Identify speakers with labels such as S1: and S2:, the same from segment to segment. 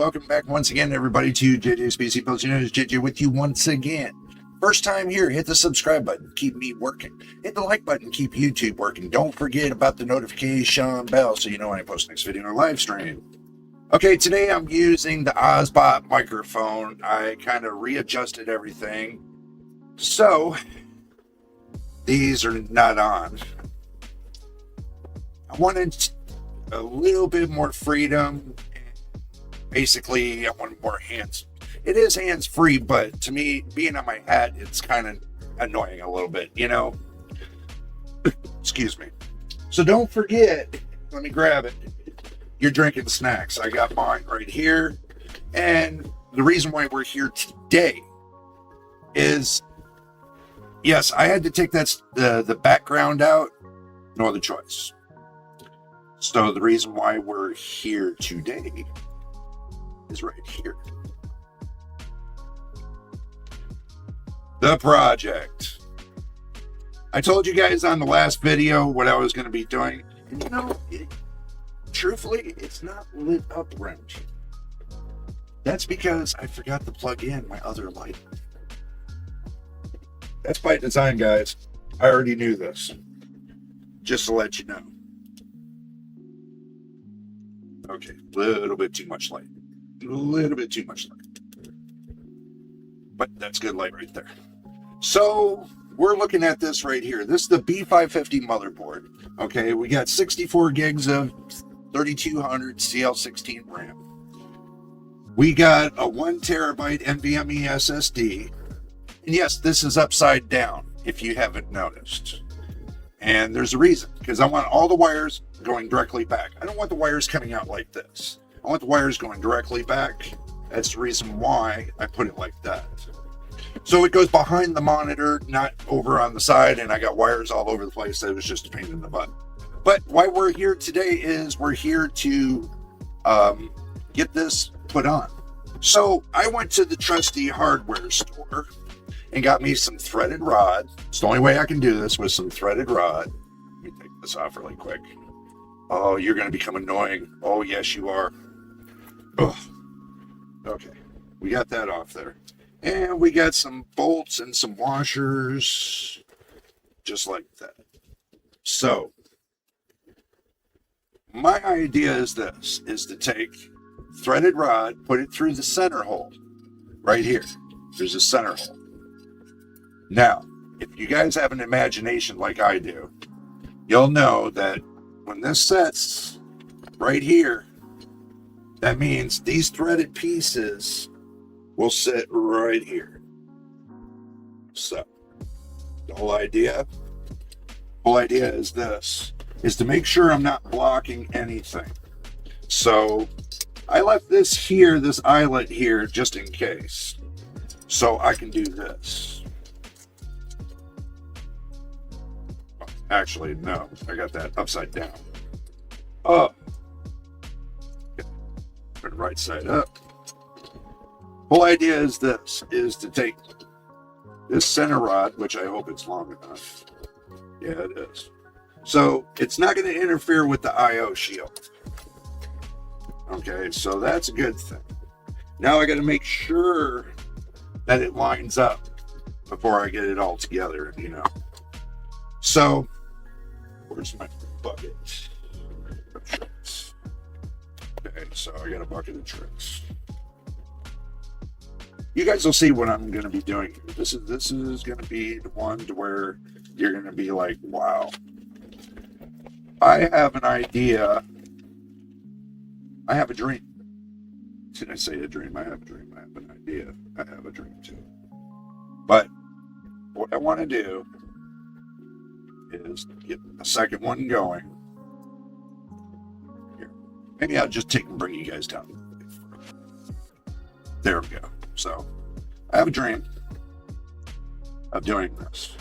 S1: welcome back once again, everybody, to JJ's PC Builds. You know, it's JJ with you once again. First time here, hit the subscribe button, keep me working. Hit the like button, keep YouTube working. Don't forget about the notification bell so you know when I post next video or live stream. Okay, today I'm using the Ozbot microphone. I kind of readjusted everything. So, these are not on. I wanted a little bit more freedom. Basically, I want more hands. It is hands-free, but to me, being on my hat, it's kind of annoying a little bit, you know? Excuse me. So don't forget, let me grab it. You're drinking snacks. I got mine right here. And the reason why we're here today is, yes, I had to take the background out. No other choice. So the reason why we're here today is right here. The project. I told you guys on the last video what I was going to be doing. And you know, truthfully, it's not lit up around here. That's because I forgot to plug in my other light. That's by design, guys. I already knew this. Just to let you know. Okay, a little bit too much light. A little bit too much light. But that's good light right there. So we're looking at this right here. This is the B550 motherboard. Okay, we got 64 gigs of 3200 CL16 RAM. We got a 1 terabyte NVMe SSD. And yes, this is upside down, if you haven't noticed. And there's a reason, because I want all the wires going directly back. I don't want the wires coming out like this. I want the wires going directly back. That's the reason why I put it like that. So it goes behind the monitor, not over on the side, and I got wires all over the place. That was just a pain in the butt. But why we're here today is we're here to get this put on. So I went to the trusty hardware store and got me some threaded rod. It's the only way I can do this with some threaded rod. Let me take this off really quick. Oh, you're going to become annoying. Oh, yes, you are. Ugh. Okay, we got that off there. And we got some bolts and some washers, just like that. So, my idea is this, is to take threaded rod, put it through the center hole, right here. There's a center hole. Now, if you guys have an imagination like I do, you'll know that when this sets right here, that means these threaded pieces will sit right here. So, the whole idea is this, is to make sure I'm not blocking anything. So, I left this here, this eyelet here, just in case. So I can do this. Actually, no, I got that upside down. Up. Turn the right side up. Whole idea is this, is to take this center rod, which I hope it's long enough. Yeah, it is. So it's not going to interfere with the IO shield. Okay, so that's a good thing. Now I got to make sure that it lines up before I get it all together, you know. So, where's my bucket of tricks? Okay, so I got a bucket of tricks. You guys will see what I'm going to be doing here. This is going to be the one to where you're going to be like, wow. I have an idea. I have a dream. Did I say a dream? I have a dream. I have an idea. I have a dream too. But what I want to do is get a second one going. Here. Maybe I'll just take and bring you guys down. There we go. So, I have a dream of doing this.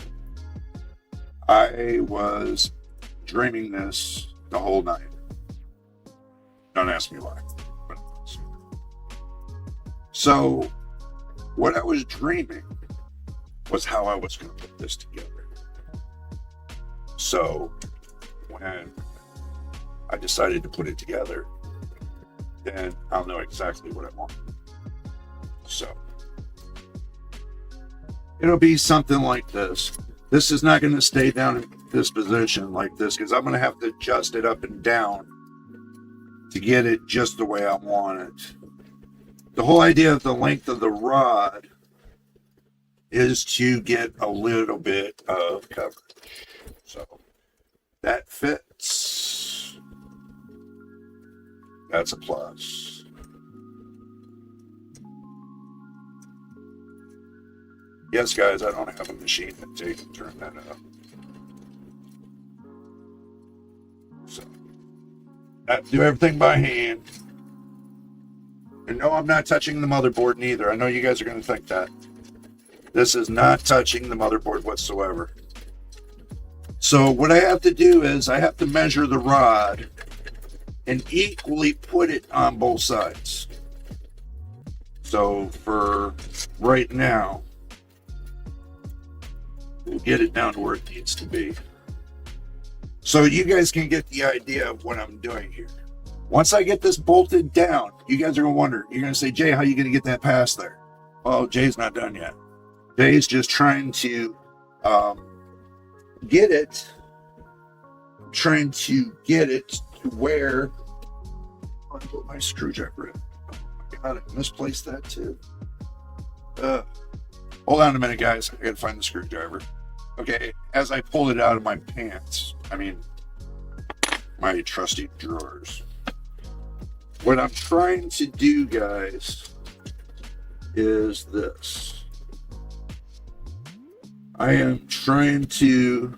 S1: I was dreaming this the whole night. Don't ask me why. But so, what I was dreaming was how I was going to put this together. So, when I decided to put it together, then I'll know exactly what I want. So it'll be something like this. This is not going to stay down in this position like this because I'm going to have to adjust it up and down to get it just the way I want it. The whole idea of the length of the rod is to get a little bit of coverage. So that fits. That's a plus. Yes, guys, I don't have a machine that takes and turn that up. So, I have to do everything by hand. And no, I'm not touching the motherboard neither. I know you guys are going to think that. This is not touching the motherboard whatsoever. So what I have to do is I have to measure the rod and equally put it on both sides. So for right now, we'll get it down to where it needs to be. So you guys can get the idea of what I'm doing here. Once I get this bolted down, you guys are going to wonder, you're going to say, Jay, how are you going to get that past there? Well, Jay's not done yet. Jay's just trying to get it to where I put my screwdriver in. Oh my God, I misplaced that too. Hold on a minute, guys. I got to find the screwdriver. Okay, as I pulled it out of my pants, my trusty drawers. What I'm trying to do, guys, is this. I am trying to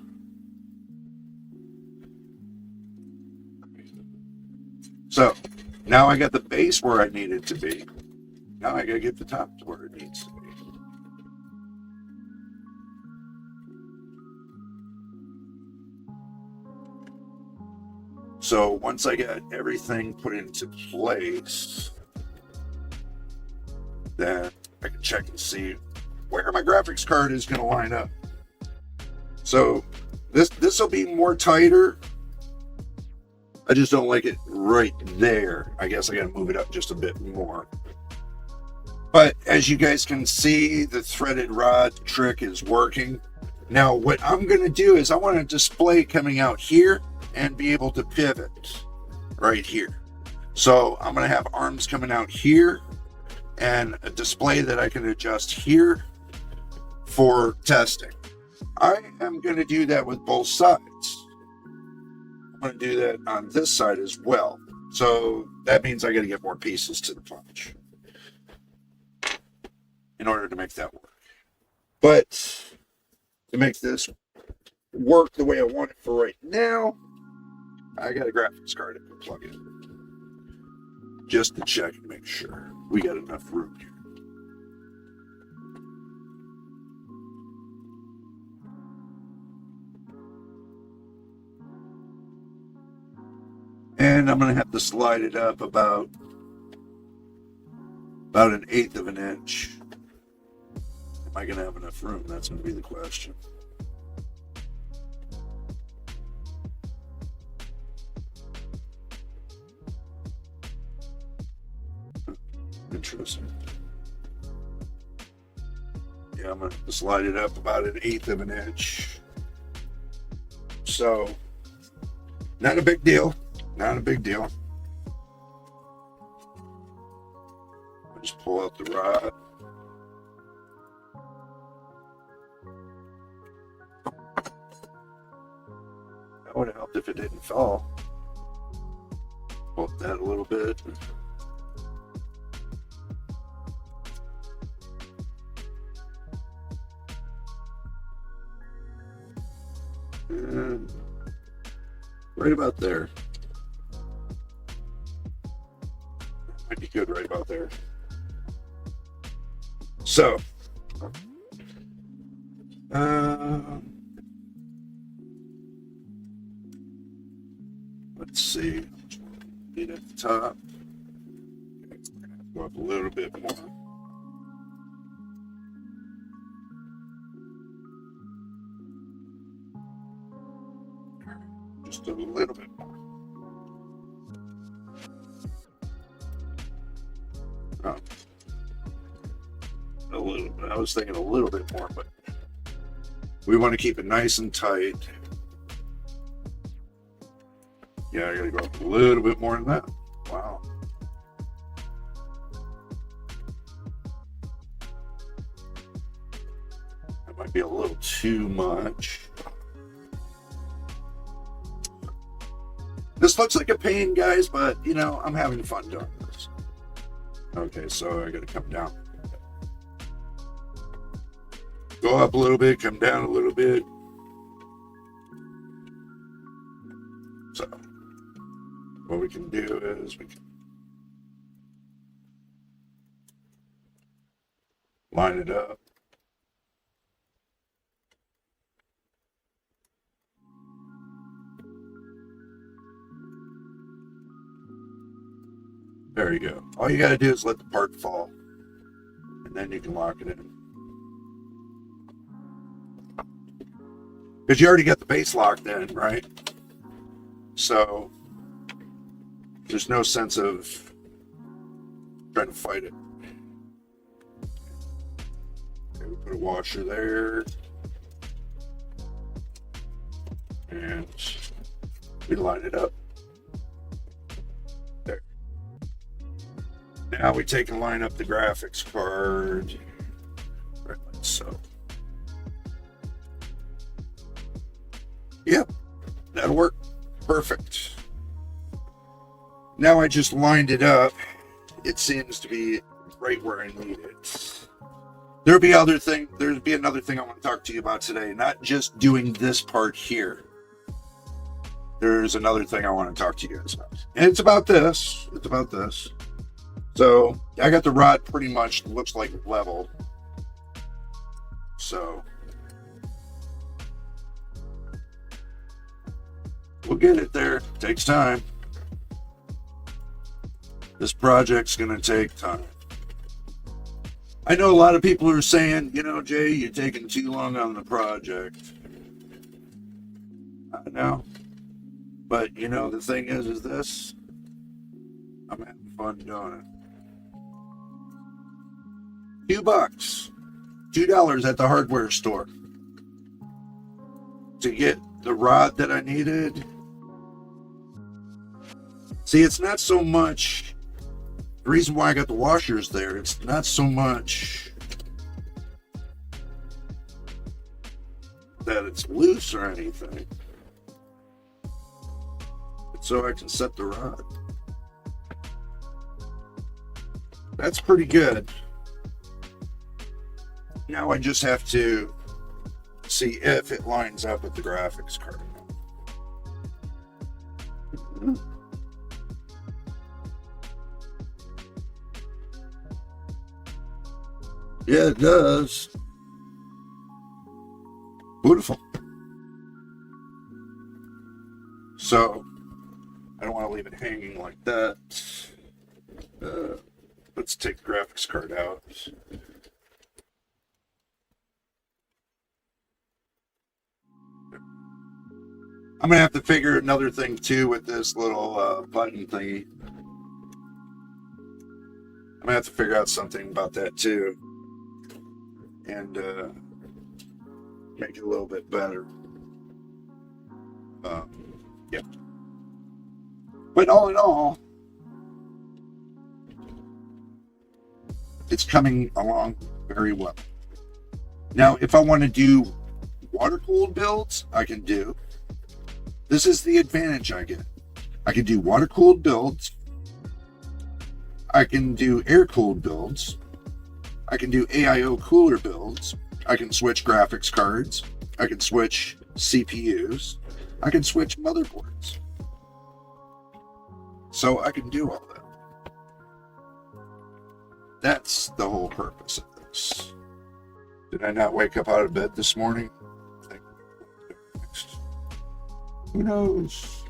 S1: so now I got the base where I need it to be. Now I gotta get the top to where it needs to be. So once I got everything put into place, then I can check and see where my graphics card is going to line up. So this will be more tighter. I just don't like it right there. I guess I got to move it up just a bit more. But as you guys can see, the threaded rod trick is working. Now what I'm going to do is I want a display coming out here and be able to pivot right here. So I'm going to have arms coming out here and a display that I can adjust here for testing. I am going to do that with both sides. I'm going to do that on this side as well. So that means I got to get more pieces to the punch in order to make that work. But to make this work the way I want it for right now, I got a graphics card I can plug in just to check and make sure we got enough room here. And I'm going to have to slide it up about 1/8 of an inch. Am I going to have enough room? That's going to be the question. Interesting. Yeah, I'm going to slide it up about 1/8 of an inch. So, not a big deal. Not a big deal. I'll just pull out the rod. That would have helped if it didn't fall. Pull that a little bit. And right about there. Might be good right about there. So, let's see. Need at the top. Go up a little bit more. Just a little bit more. was thinking a little bit more, but we want to keep it nice and tight. Yeah, I gotta go up a little bit more than that. Wow. That might be a little too much. This looks like a pain, guys, but you know, I'm having fun doing this. Okay, so I gotta come down. Go up a little bit, come down a little bit. So what we can do is we can line it up. There you go. All you got to do is let the part fall, and then you can lock it in. Because you already got the base locked in, right? So there's no sense of trying to fight it. Okay, we put a washer there. And we line it up. There. Now we take and line up the graphics card. Right like so. Yep, that'll work. Perfect. Now I just lined it up. It seems to be right where I need it. There'd be another thing I want to talk to you about today. Not just doing this part here. There's another thing I want to talk to you guys about. And it's about this. So I got the rod pretty much looks like level. So we'll get it there. Takes time. This project's going to take time. I know a lot of people are saying, you know, Jay, you're taking too long on the project. I know. But, you know, the thing is this. I'm having fun doing it. $2. $2 at the hardware store. To get the rod that I needed. See, it's not so much the reason why I got the washers there. It's not so much that it's loose or anything. It's so I can set the rod. That's pretty good. Now I just have to see if it lines up with the graphics card. Yeah, it does. Beautiful. So, I don't want to leave it hanging like that. Let's take the graphics card out. I'm going to have to figure another thing too with this little button thingy. I'm going to have to figure out something about that too. And make it a little bit better. Yeah. But all in all, it's coming along very well. Now, if I want to do water-cooled builds, I can do. This is the advantage I get. I can do water-cooled builds. I can do air-cooled builds. I can do AIO cooler builds. I can switch graphics cards. I can switch CPUs. I can switch motherboards. So I can do all that. That's the whole purpose of this. Did I not wake up out of bed this morning? Next. Who knows?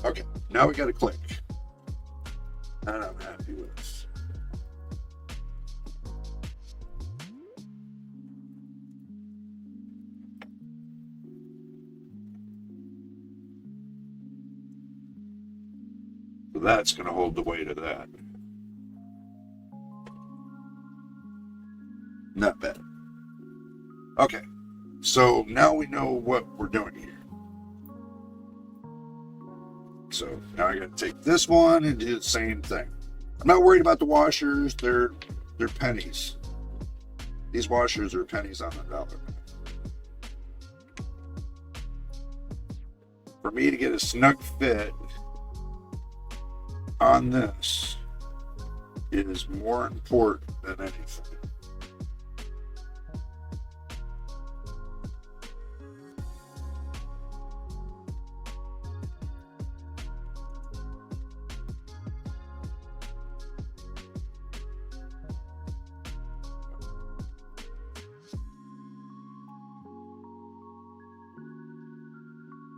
S1: Okay, now we got to click. And I'm happy with this. So that's going to hold the weight of that. Not bad. Okay, so now we know what we're doing here. So now I got to take this one and do the same thing. I'm not worried about the washers. They're pennies. These washers are pennies on the dollar. For me to get a snug fit on this is more important than anything.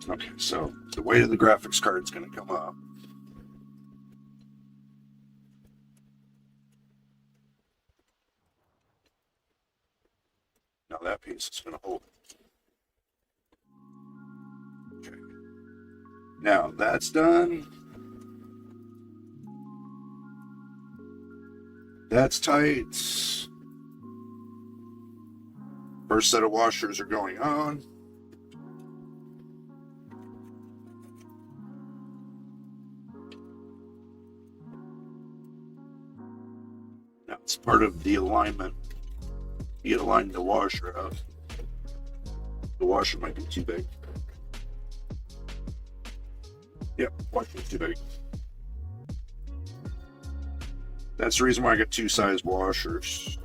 S1: Okay, so the weight of the graphics card is going to come up. Now that piece is going to hold it. Okay. Now that's done. That's tight. First set of washers are going on. Now it's part of the alignment. You align the washer up. The washer might be too big. Yep, washer's too big. That's the reason why I got two size washers.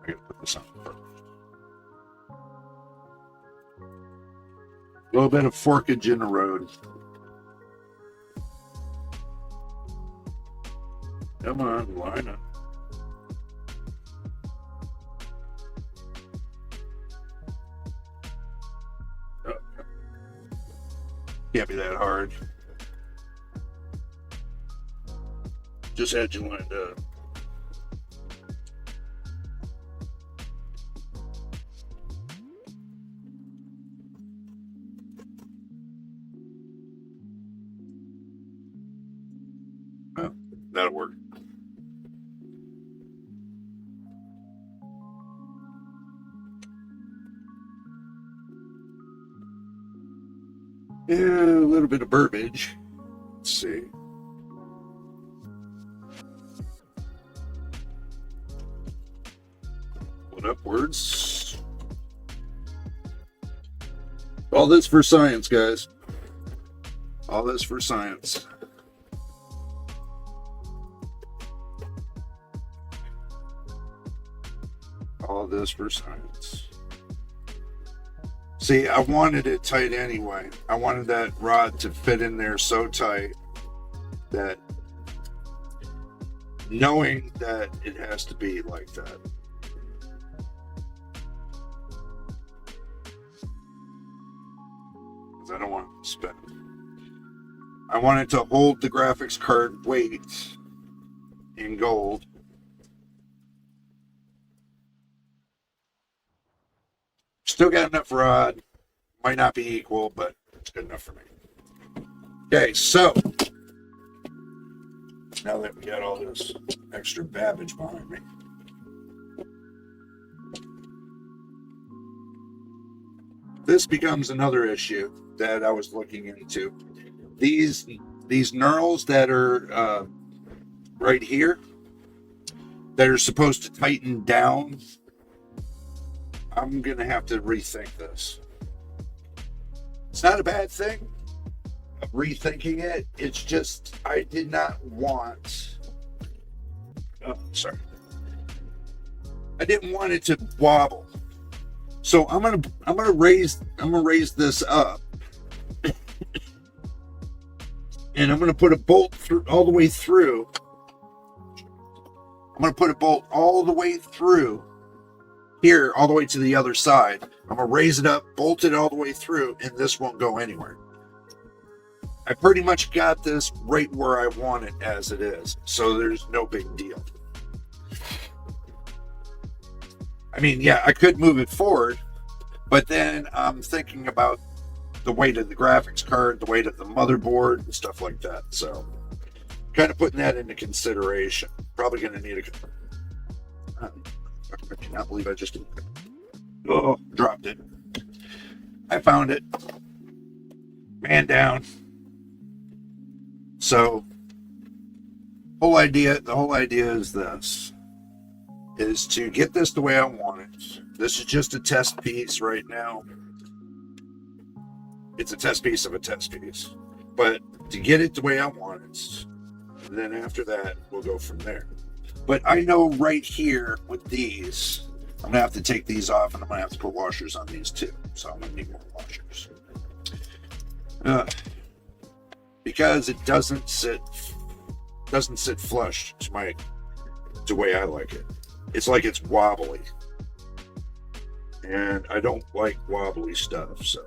S1: I gotta put this on first. A little bit of forkage in the road. Come on, line up. Oh, can't be that hard. Just had you lined up. Well, that'll work. Yeah, a little bit of burbage. Let's see. Pull it upwards. All this for science, guys. All this for science. All this for science. See, I wanted it tight anyway. I wanted that rod to fit in there so tight that knowing that it has to be like that. Because I don't want to spin it. I want it to hold the graphics card weight in gold. Still got enough rod. Might not be equal, but it's good enough for me. Okay, so now that we got all this extra babbage behind me, this becomes another issue that I was looking into. These knurls that are right here that are supposed to tighten down, I'm going to have to rethink this. It's not a bad thing, rethinking it. It's just, I did not want, I didn't want it to wobble. So I'm going to raise this up. And I'm going to put a bolt through all the way through. I'm going to put a bolt all the way through here, all the way to the other side. I'm going to raise it up, bolt it all the way through, and this won't go anywhere. I pretty much got this right where I want it as it is, so there's no big deal. I mean, yeah, I could move it forward, but then I'm thinking about the weight of the graphics card, the weight of the motherboard, and stuff like that. So, kind of putting that into consideration. Probably going to need a. I cannot believe I just dropped it. I found it. Man down. So, the whole idea is this. Is to get this the way I want it. This is just a test piece right now. It's a test piece of a test piece. But to get it the way I want it, and then after that, we'll go from there. But I know right here with these, I'm going to have to take these off and I'm going to have to put washers on these too. So I'm going to need more washers. Because it doesn't sit flush to the way I like it. It's like it's wobbly. And I don't like wobbly stuff, so.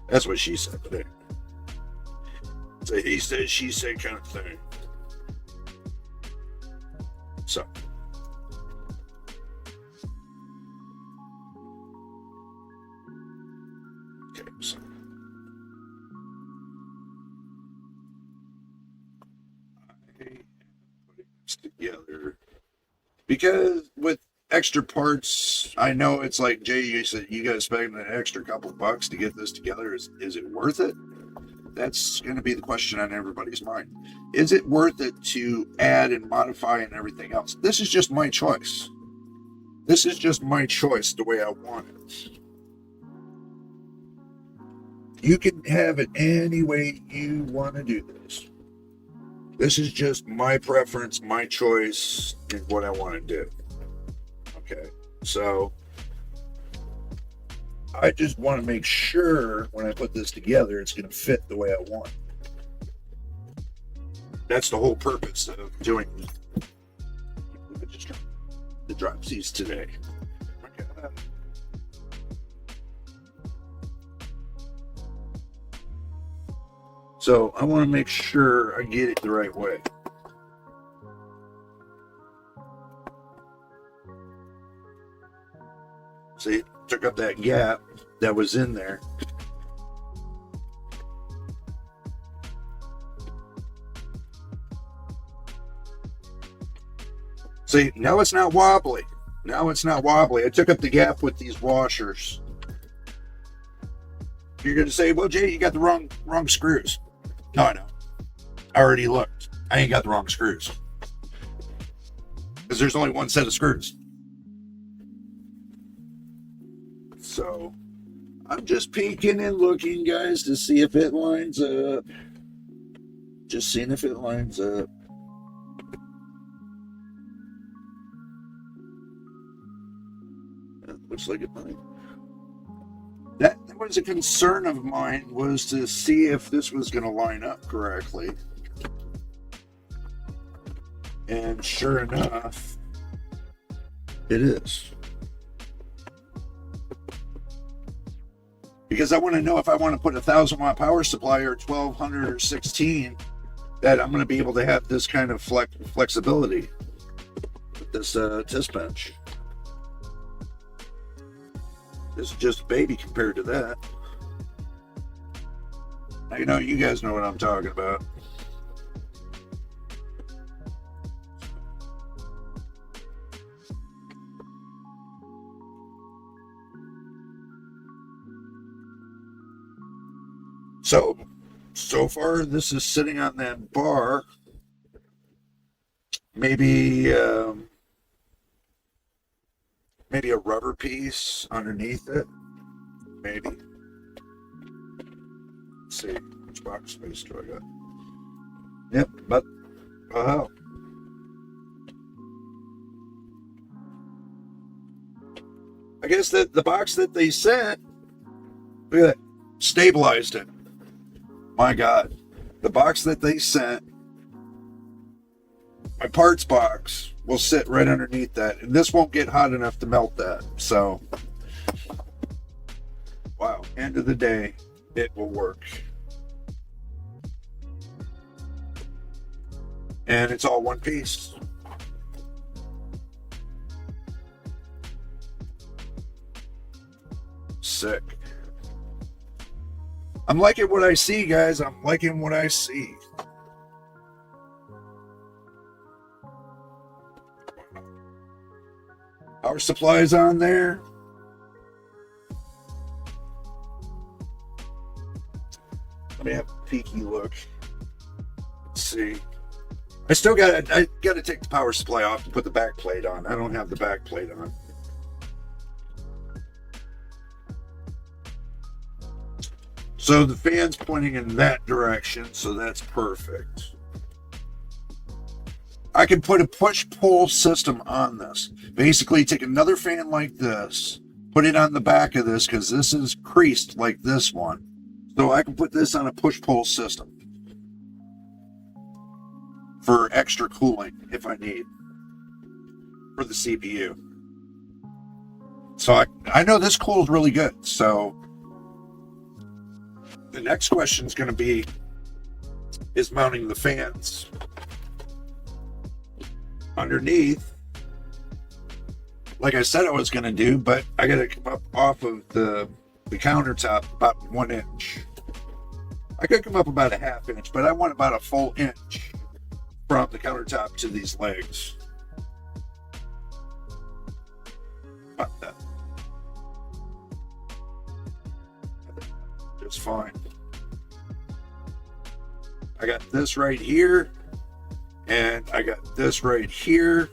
S1: That's what she said today. It's a he said, she said kind of thing. So. Okay, so. Together because with extra parts, I know it's like Jay, you said you got to spend an extra couple bucks to get this together. Is it worth it? That's going to be the question on everybody's mind. Is it worth it to add and modify and everything else? This is just my choice. This is just my choice the way I want it. You can have it any way you want to do this. This is just my preference, my choice, and what I want to do. Okay, so I just want to make sure when I put this together, it's going to fit the way I want. That's the whole purpose of doing the dropsies today. Okay. So I want to make sure I get it the right way. See, took up that gap that was in there. See, now it's not wobbly. Now it's not wobbly. I took up the gap with these washers. You're going to say, well, Jay, you got the wrong screws. No, I know. I already looked. I ain't got the wrong screws. Because there's only one set of screws. So, I'm just peeking and looking, guys, to see if it lines up. Just seeing if it lines up. That looks like it might. That was a concern of mine, was to see if this was going to line up correctly. And sure enough, it is. Because I want to know if I want to put a 1,000-watt power supply or 1,200 or 16, that I'm going to be able to have this kind of flexibility with this test bench. This is just a baby compared to that. Now, you guys know what I'm talking about. So far, this is sitting on that bar. Maybe a rubber piece underneath it. Maybe. Let's see, which box space do I got? Yep, but I guess that the box that they sent, look at that, stabilized it. My God, the box that they sent, my parts box will sit right underneath that, and this won't get hot enough to melt that. So, wow, end of the day, it will work. And it's all one piece. sick. I'm liking what I see, guys. I'm liking what I see. Power supply's on there. Let me have a peeky look. Let's see. I gotta take the power supply off to put the back plate on. I don't have the back plate on. So the fan's pointing in that direction, so that's perfect. I can put a push-pull system on this. Basically, take another fan like this, put it on the back of this, because this is creased like this one. So I can put this on a push-pull system for extra cooling if I need for the CPU. So I know this cools really good. So the next question is going to be is mounting the fans underneath, like I said I was going to do, but I got to come up off of the countertop about 1 inch. I could come up about a ½ inch, but I want about a full inch from the countertop to these legs. About that. Just fine. I got this right here, and I got this right here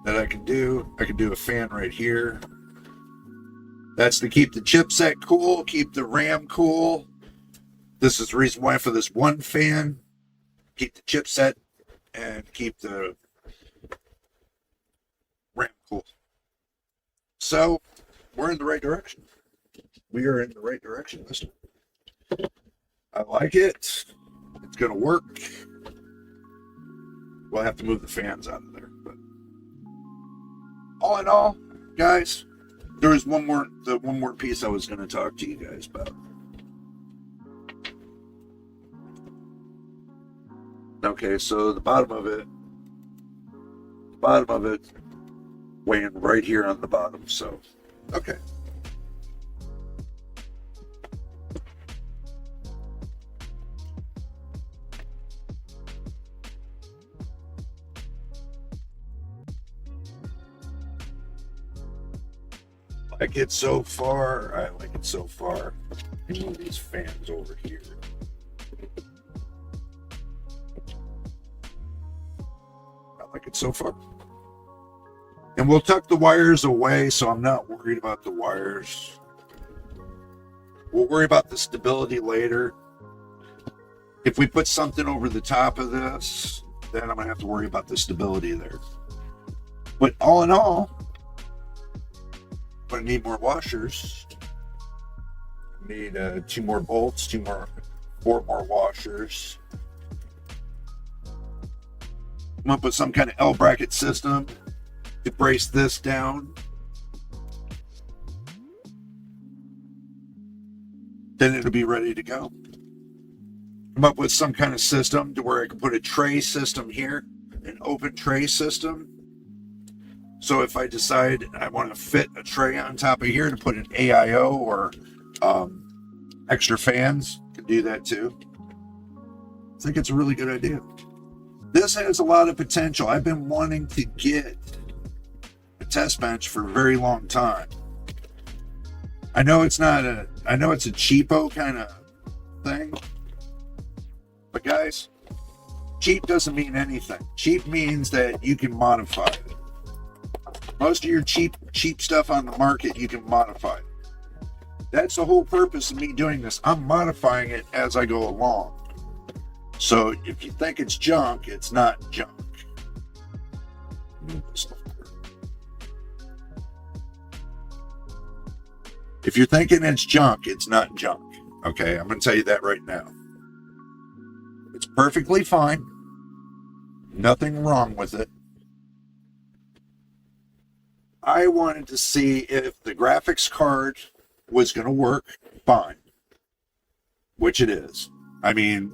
S1: that I can do. I can do a fan right here. That's to keep the chipset cool, keep the RAM cool. This is the reason why for this one fan, keep the chipset and keep the RAM cool. So we're in the right direction. We are in the right direction this time. I like it. It's going to work. We'll have to move the fans out of there. But all in all, guys, there was one more piece I was going to talk to you guys about. Okay, so the bottom of it weighing right here on the bottom. So, okay. I like it so far. I like it so far. Move these fans over here. I like it so far. And we'll tuck the wires away, so I'm not worried about the wires. We'll worry about the stability later. If we put something over the top of this, then I'm going to have to worry about the stability there. But all in all, I need more washers. Need 2 more bolts, 4 more washers. I'm gonna put some kind of L bracket system to brace this down. Then it'll be ready to go. Come up with some kind of system to where I can put a tray system here, an open tray system. So if I decide I want to fit a tray on top of here to put an AIO or extra fans, can do that too. I think it's a really good idea. This has a lot of potential. I've been wanting to get a test bench for a very long time. I know it's a cheapo kind of thing, but guys, cheap doesn't mean anything. Cheap means that you can modify it. Most of your cheap stuff on the market, you can modify it. That's the whole purpose of me doing this. I'm modifying it as I go along. So if you think it's junk, it's not junk. If you're thinking it's junk, it's not junk. Okay, I'm going to tell you that right now. It's perfectly fine. Nothing wrong with it. I wanted to see if the graphics card was going to work fine, which it is. I mean,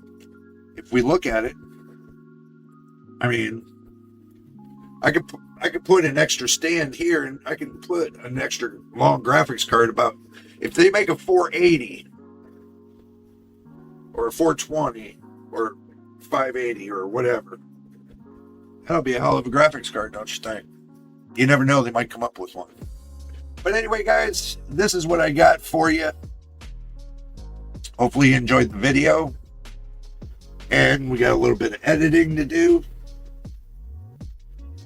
S1: if we look at it, I mean, I could put an extra stand here, and I can put an extra long graphics card. About if they make a 480 or a 420 or 580 or whatever, that'll be a hell of a graphics card, don't you think? You never know, they might come up with one. But anyway, guys, this is what I got for you. Hopefully you enjoyed the video. And we got a little bit of editing to do.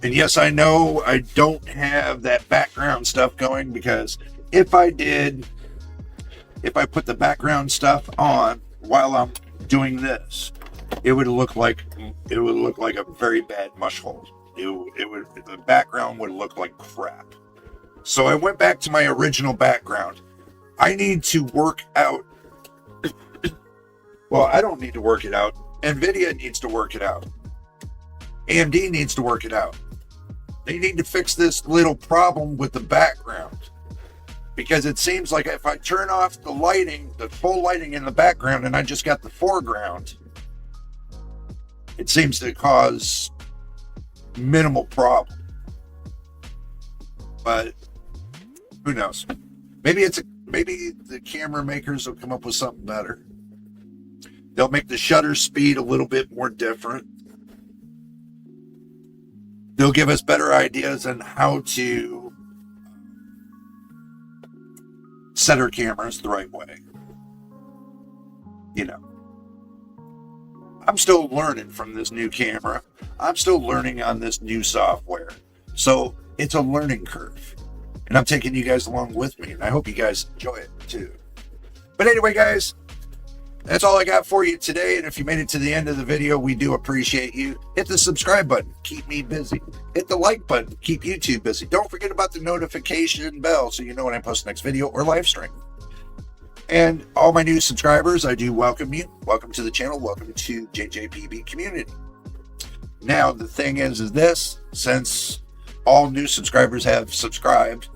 S1: And yes, I know I don't have that background stuff going, because if I put the background stuff on while I'm doing this, it would look like a very bad mush hole. The background would look like crap. So I went back to my original background. I need to work out. Well, I don't need to work it out. NVIDIA needs to work it out. AMD needs to work it out. They need to fix this little problem with the background. Because it seems like if I turn off the lighting, the full lighting in the background, and I just got the foreground, it seems to cause minimal problem. But who knows? Maybe the camera makers will come up with something better. They'll make the shutter speed a little bit more different. They'll give us better ideas on how to set our cameras the right way. You know, I'm still learning from this new camera. I'm still learning on this new software. So it's a learning curve. And I'm taking you guys along with me. And I hope you guys enjoy it too. But anyway, guys, that's all I got for you today. And if you made it to the end of the video, we do appreciate you. Hit the subscribe button. Keep me busy. Hit the like button. Keep YouTube busy. Don't forget about the notification bell so you know when I post the next video or live stream. And all my new subscribers, I do welcome you. Welcome to the channel. Welcome to JJPB community. Now, the thing is this, since all new subscribers have subscribed,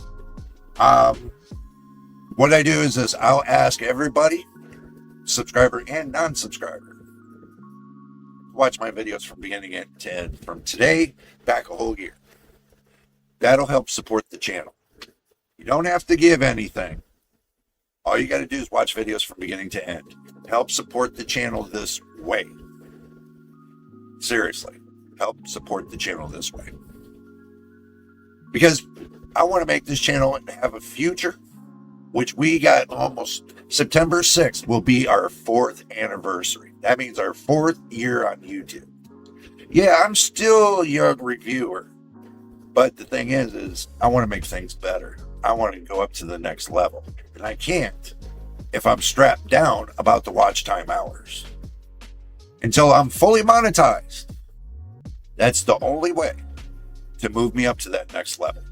S1: what I do is this: I'll ask everybody, subscriber and non-subscriber, watch my videos from beginning to end, from today back a whole year. That'll help support the channel. You don't have to give anything. All you got to do is watch videos from beginning to end. Help support the channel this way. Seriously, help support the channel this way. Because I want to make this channel have a future, which we got almost September 6th will be our 4th anniversary. That means our 4th year on YouTube. Yeah, I'm still a young reviewer, but the thing is I want to make things better. I want to go up to the next level, and I can't if I'm strapped down about the watch time hours. Until I'm fully monetized, that's the only way to move me up to that next level.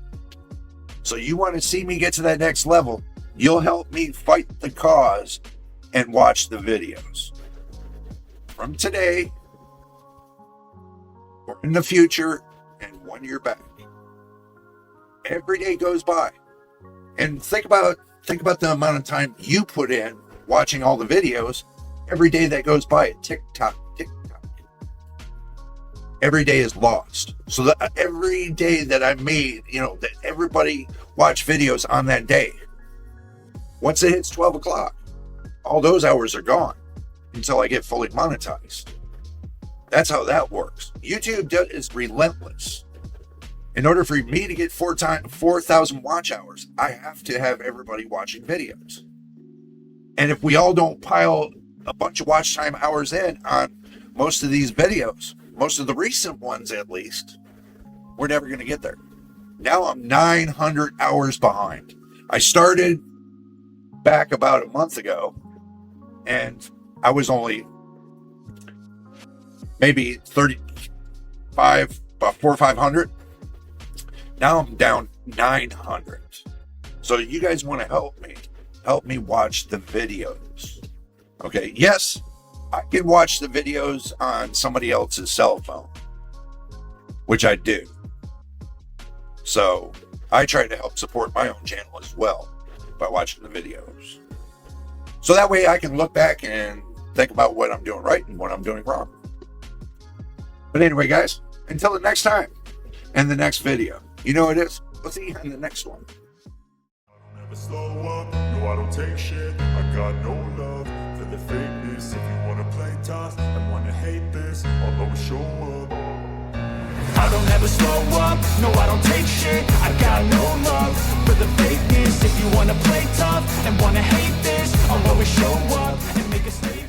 S1: So you want to see me get to that next level, you'll help me fight the cause and watch the videos. From today, or in the future, and 1 year back. Every day goes by. And think about the amount of time you put in watching all the videos. Every day that goes by, tick tock, tick tock. Every day is lost. So that every day that I made, that everybody watched videos on that day, once it hits 12 o'clock, all those hours are gone until I get fully monetized. That's how that works. YouTube is relentless. In order for me to get 4,000 watch hours, I have to have everybody watching videos. And if we all don't pile a bunch of watch time hours in on most of these videos, most of the recent ones at least, we're never going to get there. Now I'm 900 hours behind. I started back about a month ago, and I was only maybe 35, about 400 or 500. Now I'm down 900. So you guys want to help me watch the videos. Okay, yes, I can watch the videos on somebody else's cell phone, which I do. So I try to help support my own channel as well by watching the videos. So that way I can look back and think about what I'm doing right and what I'm doing wrong. But anyway, guys, until the next time, in the next video. You know what it is? We'll see you in the next one.
S2: Never slow up, no I don't take shit. I got no love for the fakeness. If you wanna play tough and wanna hate this, I'll always show up. I don't ever slow up, no I don't take shit. I got no love for the fakeness. If you wanna play tough and wanna hate this, I'll always show up and make a statement.